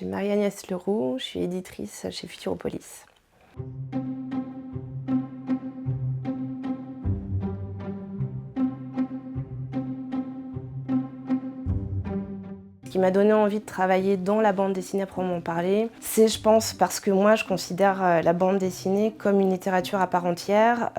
suis Marie-Agnès Leroux, je suis éditrice chez Futuropolis. Ce qui m'a donné envie de travailler dans la bande dessinée à proprement parler, c'est, je pense, parce que moi je considère la bande dessinée comme une littérature à part entière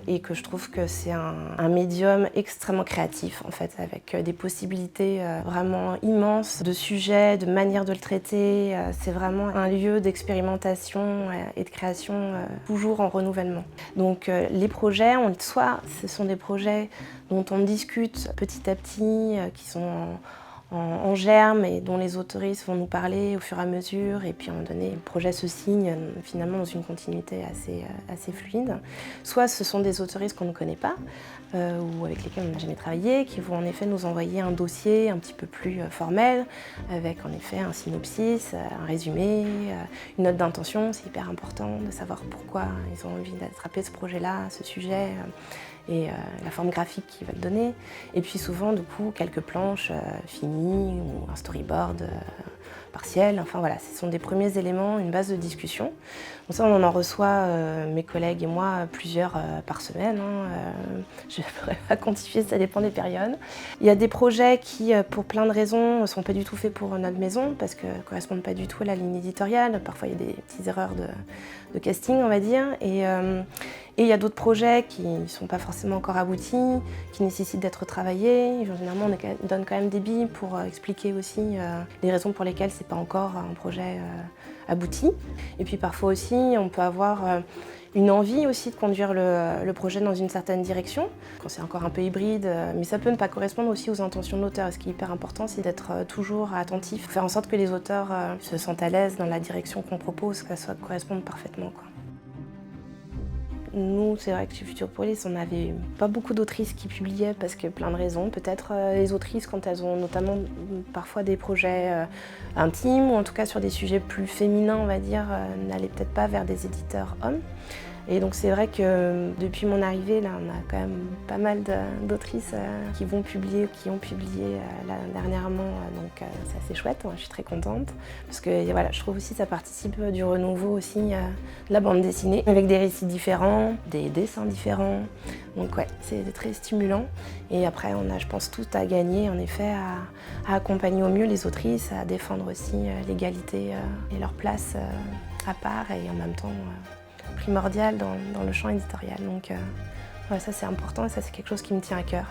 et que je trouve que c'est un médium extrêmement créatif en fait, avec des possibilités vraiment immenses de sujets, de manières de le traiter. C'est vraiment un lieu d'expérimentation et de création toujours en renouvellement. Donc les projets, soit ce sont des projets dont on discute petit à petit, qui sont en germe et dont les autoristes vont nous parler au fur et à mesure, et puis à un moment donné le projet se signe finalement dans une continuité assez fluide. Soit ce sont des autoristes qu'on ne connaît pas ou avec lesquels on n'a jamais travaillé, qui vont en effet nous envoyer un dossier un petit peu plus formel avec en effet un synopsis, un résumé, une note d'intention. C'est hyper important de savoir pourquoi ils ont envie d'attraper ce projet-là, ce sujet et la forme graphique qu'ils veulent donner. Et puis souvent, du coup, quelques planches finies ou un storyboard partiel. Enfin voilà, ce sont des premiers éléments, une base de discussion. Donc ça, on en reçoit, mes collègues et moi, plusieurs par semaine. Je ne pourrais pas quantifier, ça dépend des périodes. Il y a des projets qui, pour plein de raisons, ne sont pas du tout faits pour notre maison, parce qu'ils ne correspondent pas du tout à la ligne éditoriale. Parfois, il y a des petites erreurs de casting, on va dire. Et il y a d'autres projets qui ne sont pas forcément encore aboutis, qui nécessitent d'être travaillés. Généralement, on donne quand même des billes pour expliquer aussi les raisons pour lesquelles ce n'est pas encore un projet abouti. Et puis parfois aussi, on peut avoir une envie aussi de conduire le projet dans une certaine direction, quand c'est encore un peu hybride, mais ça peut ne pas correspondre aussi aux intentions de l'auteur. Et ce qui est hyper important, c'est d'être toujours attentif, faire en sorte que les auteurs se sentent à l'aise dans la direction qu'on propose, que ça corresponde parfaitement, quoi. Nous, c'est vrai que chez Futuropolis, on n'avait pas beaucoup d'autrices qui publiaient parce que plein de raisons. Peut-être les autrices, quand elles ont notamment parfois des projets intimes ou en tout cas sur des sujets plus féminins, on va dire, n'allaient peut-être pas vers des éditeurs hommes. Et donc c'est vrai que depuis mon arrivée, là, on a quand même pas mal d'autrices qui vont publier, qui ont publié là, dernièrement, donc c'est assez chouette, je suis très contente. Parce que voilà, je trouve aussi que ça participe du renouveau aussi de la bande dessinée, avec des récits différents, des dessins différents. Donc ouais, c'est très stimulant. Et après, on a, je pense, tout à gagner en effet à accompagner au mieux les autrices, à défendre aussi l'égalité et leur place à part et en même temps primordial dans le champ éditorial. Donc voilà, ça c'est important et ça c'est quelque chose qui me tient à cœur.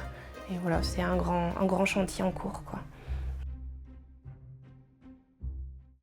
Et voilà, c'est un grand chantier en cours, quoi.